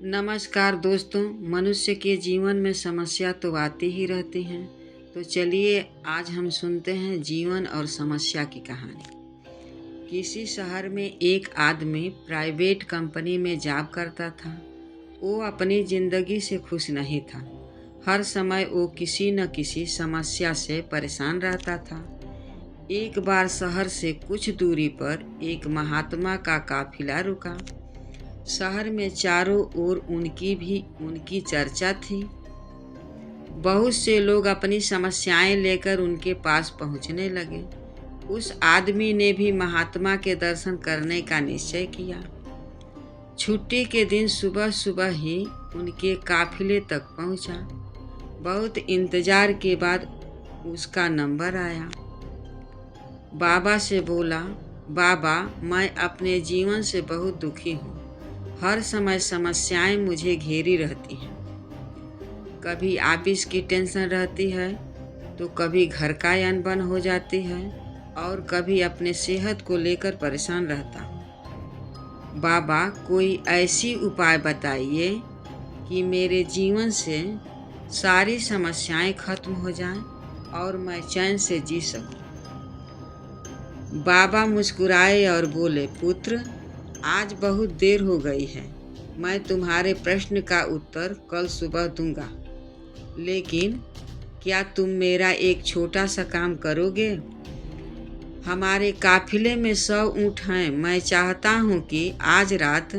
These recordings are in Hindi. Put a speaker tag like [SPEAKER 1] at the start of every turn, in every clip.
[SPEAKER 1] नमस्कार दोस्तों। मनुष्य के जीवन में समस्या तो आती ही रहती हैं। तो चलिए आज हम सुनते हैं जीवन और समस्या की कहानी। किसी शहर में एक आदमी प्राइवेट कंपनी में जॉब करता था। वो अपनी ज़िंदगी से खुश नहीं था। हर समय वो किसी न किसी समस्या से परेशान रहता था। एक बार शहर से कुछ दूरी पर एक महात्मा का काफिला रुका। शहर में चारों ओर उनकी चर्चा थी। बहुत से लोग अपनी समस्याएं लेकर उनके पास पहुंचने लगे। उस आदमी ने भी महात्मा के दर्शन करने का निश्चय किया। छुट्टी के दिन सुबह सुबह ही उनके काफिले तक पहुंचा। बहुत इंतजार के बाद उसका नंबर आया। बाबा से बोला, बाबा मैं अपने जीवन से बहुत दुखी हूँ। हर समय समस्याएं मुझे घेरी रहती हैं। कभी ऑफिस की टेंशन रहती है, तो कभी घर का अनबन हो जाती है और कभी अपने सेहत को लेकर परेशान रहता हूँ। बाबा कोई ऐसी उपाय बताइए कि मेरे जीवन से सारी समस्याएं खत्म हो जाएं और मैं चैन से जी सकूं। बाबा मुस्कुराए और बोले, पुत्र आज बहुत देर हो गई है। मैं तुम्हारे प्रश्न का उत्तर कल सुबह दूंगा, लेकिन क्या तुम मेरा एक छोटा सा काम करोगे? हमारे काफिले में 100 ऊँट हैं। मैं चाहता हूँ कि आज रात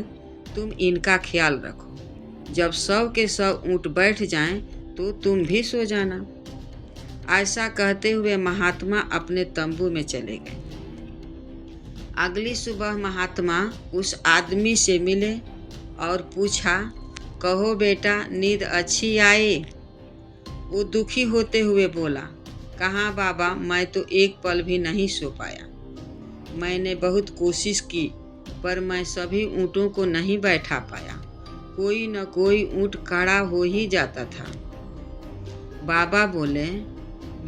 [SPEAKER 1] तुम इनका ख्याल रखो। जब 100 के 100 ऊँट बैठ जाएं, तो तुम भी सो जाना। ऐसा कहते हुए महात्मा अपने तंबू में चले गए। अगली सुबह महात्मा उस आदमी से मिले और पूछा, कहो बेटा, नींद अच्छी आई? वो दुखी होते हुए बोला, कहाँ बाबा, मैं तो एक पल भी नहीं सो पाया। मैंने बहुत कोशिश की, पर मैं सभी ऊँटों को नहीं बैठा पाया। कोई न कोई ऊँट खड़ा हो ही जाता था। बाबा बोले,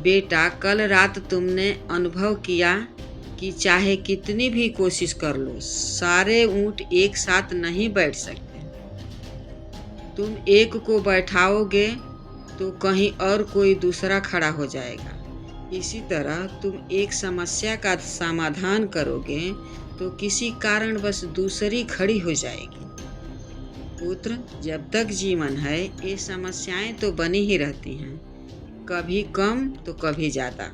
[SPEAKER 1] बेटा, कल रात तुमने अनुभव किया कि चाहे कितनी भी कोशिश कर लो, सारे ऊँट एक साथ नहीं बैठ सकते। तुम एक को बैठाओगे तो कहीं और कोई दूसरा खड़ा हो जाएगा। इसी तरह तुम एक समस्या का समाधान करोगे तो किसी कारणवश दूसरी खड़ी हो जाएगी। पुत्र, जब तक जीवन है ये समस्याएं तो बनी ही रहती हैं, कभी कम तो कभी ज़्यादा।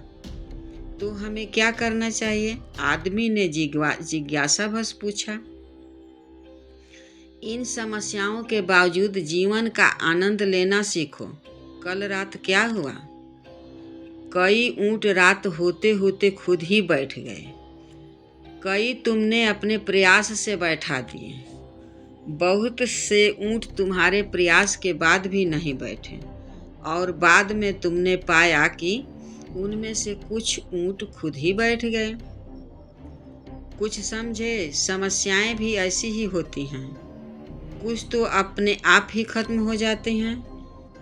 [SPEAKER 1] तो हमें क्या करना चाहिए? आदमी ने जिज्ञासावश पूछा। इन समस्याओं के बावजूद जीवन का आनंद लेना सीखो। कल रात क्या हुआ? कई ऊँट रात होते होते खुद ही बैठ गए। कई तुमने अपने प्रयास से बैठा दिए। बहुत से ऊँट तुम्हारे प्रयास के बाद भी नहीं बैठे और बाद में तुमने पाया कि उनमें से कुछ ऊँट खुद ही बैठ गए। कुछ समझे, समस्याएं भी ऐसी ही होती हैं। कुछ तो अपने आप ही खत्म हो जाते हैं,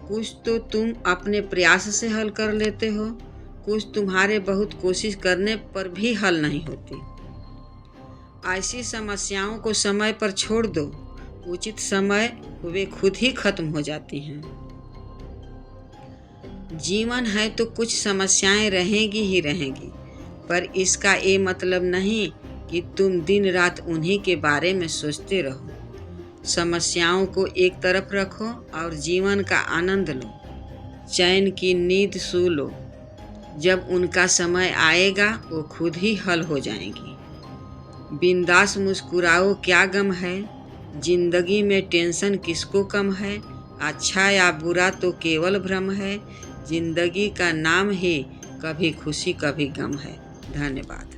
[SPEAKER 1] कुछ तो तुम अपने प्रयास से हल कर लेते हो, कुछ तुम्हारे बहुत कोशिश करने पर भी हल नहीं होती। ऐसी समस्याओं को समय पर छोड़ दो। उचित समय वे खुद ही खत्म हो जाती हैं। जीवन है तो कुछ समस्याएं रहेंगी ही रहेंगी, पर इसका ये मतलब नहीं कि तुम दिन रात उन्हीं के बारे में सोचते रहो। समस्याओं को एक तरफ रखो और जीवन का आनंद लो। चैन की नींद सो लो। जब उनका समय आएगा वो खुद ही हल हो जाएंगी। बिंदास मुस्कुराओ, क्या गम है? जिंदगी में टेंशन किसको कम है? अच्छा या बुरा तो केवल भ्रम है। जिंदगी का नाम ही कभी खुशी कभी गम है। धन्यवाद।